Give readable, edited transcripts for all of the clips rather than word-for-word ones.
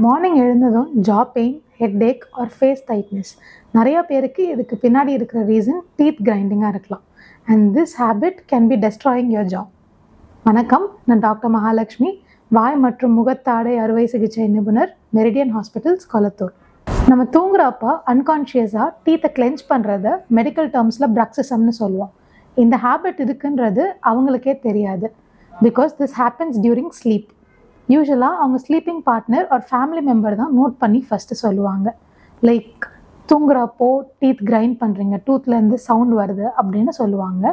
Morning எழுந்ததும் jaw pain, headache or face tightness. நிறைய பேருக்கு இதுக்கு பின்னாடி இருக்கிற ரீசன் டீத் கிரைண்டிங்காக இருக்கலாம். And this habit can be destroying your jaw. வணக்கம், நான் டாக்டர் மகாலட்சுமி, வாய் மற்றும் முகத்தாடை அறுவை சிகிச்சை நிபுணர், மெரிடியன் ஹாஸ்பிட்டல்ஸ், கொளத்தூர். நம்ம தூங்குறப்ப அன்கான்ஷியஸாக டீத்தை கிளென்ச் பண்ணுறத மெடிக்கல் டேர்ம்ஸில் பிரக்சிசம்னு சொல்லுவோம். இந்த ஹேபிட் இருக்குன்றது அவங்களுக்கே தெரியாது. Because this happens during sleep. யூஸ்வலாக அவங்க ஸ்லீப்பிங் பார்ட்னர் ஒரு ஃபேமிலி மெம்பர் தான் நோட் பண்ணி ஃபஸ்ட்டு சொல்லுவாங்க. லைக் தூங்குறப்போ டீத் கிரைண்ட் பண்ணுறீங்க, டூத்லேருந்து சவுண்ட் வருது அப்படின்னு சொல்லுவாங்க.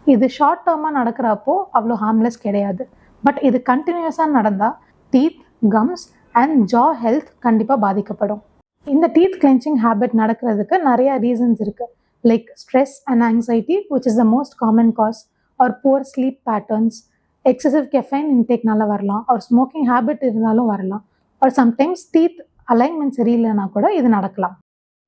இது ஷார்ட் டேர்மாக நடக்கிறப்போ அவ்வளோ ஹார்ம்லெஸ் கிடையாது. பட் இது கண்டினியூஸாக நடந்தால் teeth, gums and jaw health கண்டிப்பாக பாதிக்கப்படும். இந்த டீத் கிளென்ச்சிங் ஹேபிட் நடக்கிறதுக்கு நிறையா ரீசன்ஸ் இருக்குது. Like stress and anxiety, which is the most common cause, or poor sleep patterns, excessive caffeine இன்டேக்னால வரலாம், ஒரு ஸ்மோக்கிங் ஹேபிட் இருந்தாலும் வரலாம், ஒரு சம்டைம்ஸ் டீத் அலைன்மெண்ட் சரியில்லைனா கூட இது நடக்கலாம்.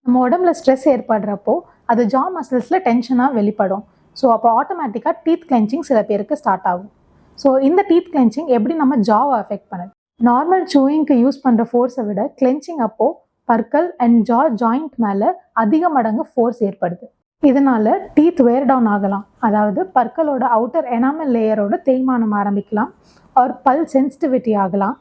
நம்ம உடம்புல ஸ்ட்ரெஸ் ஏற்படுறப்போ அது ஜா மசில்ஸில் டென்ஷனாக வெளிப்படும். ஸோ அப்போ ஆட்டோமேட்டிக்காக டீத் கிளென்ச்சிங் சில பேருக்கு ஸ்டார்ட் ஆகும். ஸோ இந்த டீத் கிளென்ச்சிங் எப்படி நம்ம ஜாவை அஃபெக்ட் பண்ணுது? நார்மல் சூயிங்க்கு யூஸ் பண்ணுற ஃபோர்ஸை விட கிளென்ச்சிங் அப்போது பற்கள் அண்ட் ஜா ஜாயிண்ட் மேலே அதிக மடங்கு ஃபோர்ஸ் ஏற்படுது. இதனால டீத் வேர் டவுன் ஆகலாம், அதாவது பற்களோட அவுட்டர் எனாமல் லேயரோட தேய்மானம் ஆரம்பிக்கலாம், ஆர் பல் சென்சிட்டிவிட்டி ஆகலாம்,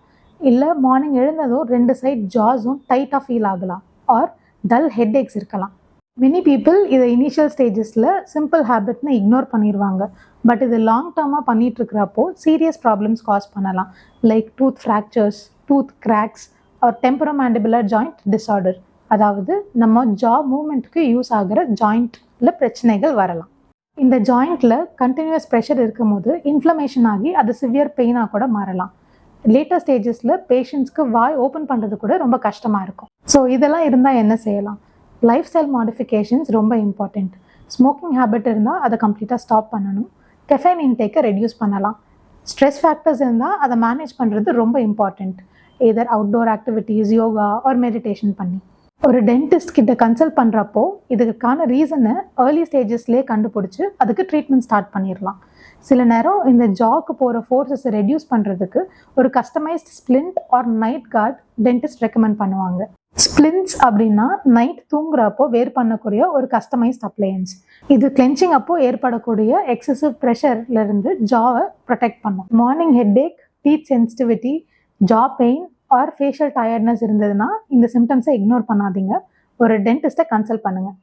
இல்லை மார்னிங் எழுந்ததும் 2 சைட் ஜாஸும் டைட்டாக ஃபீல் ஆகலாம், ஆர் டல் ஹெட்ஏக்ஸ் இருக்கலாம். மெனி பீப்புள் இதை இனிஷியல் ஸ்டேஜஸில் சிம்பிள் ஹேபிட்னு இக்னோர் பண்ணிடுவாங்க. பட் இது லாங் டேர்மாக பண்ணிட்டு இருக்கிறப்போ சீரியஸ் ப்ராப்ளம்ஸ் காஸ் பண்ணலாம். Like tooth fractures, tooth cracks or temporomandibular joint disorder, அதாவது நம்ம ஜா மூவ்மெண்ட்டுக்கு யூஸ் ஆகிற ஜாயிண்ட்ல பிரச்சனைகள் வரலாம். இந்த ஜாயிண்ட்ல கண்டினியூஸ் ப்ரெஷர் இருக்கும் போது இன்ஃப்ளமேஷன் ஆகி அது சிவியர் பெயினாக கூட மாறலாம். லேட்டர் ஸ்டேஜஸில் பேஷண்ட்ஸ்க்கு வாய் ஓப்பன் பண்ணுறது கூட ரொம்ப கஷ்டமாக இருக்கும். ஸோ இதெல்லாம் இருந்தால் என்ன செய்யலாம்? லைஃப் ஸ்டைல் மாடிஃபிகேஷன்ஸ் ரொம்ப இம்பார்ட்டண்ட். ஸ்மோக்கிங் ஹேபிட் இருந்தால் அதை கம்ப்ளீட்டாக ஸ்டாப் பண்ணணும். கெஃபைன் இன்டேக்கை ரெடியூஸ் பண்ணலாம். ஸ்ட்ரெஸ் ஃபேக்டர்ஸ் இருந்தால் அதை மேனேஜ் பண்ணுறது ரொம்ப important. Either outdoor activities, yoga or meditation பண்ணி. ஒரு டென்டிஸ்ட் கிட்ட கன்சல்ட் பண்ணுறப்போ இதுக்கான ரீசனை ஏர்லி ஸ்டேஜஸ்லேயே கண்டுபிடிச்சி அதுக்கு ட்ரீட்மெண்ட் ஸ்டார்ட் பண்ணிடலாம். சில நேரம் இந்த ஜாக்கு போகிற ஃபோர்ஸஸை ரெடியூஸ் பண்ணுறதுக்கு ஒரு customized splint or night guard dentist recommend பண்ணுவாங்க. ஸ்ப்ளின்ஸ் அப்படின்னா நைட் தூங்குறப்போ வேர் பண்ணக்கூடிய ஒரு கஸ்டமைஸ்ட் அப்ளையன்ஸ். இது கிளென்ச்சிங் அப்போ ஏற்படக்கூடிய எக்ஸசிவ் ப்ரெஷர்லேருந்து ஜாவை ப்ரொடெக்ட் பண்ணும். Morning headache, teeth sensitivity, jaw pain or facial tiredness இருந்ததுன்னா இந்த சிம்டம்ஸை இக்னோர் பண்ணாதீங்க. ஒரு டென்டிஸ்ட்டை கன்சல்ட் பண்ணுங்கள்.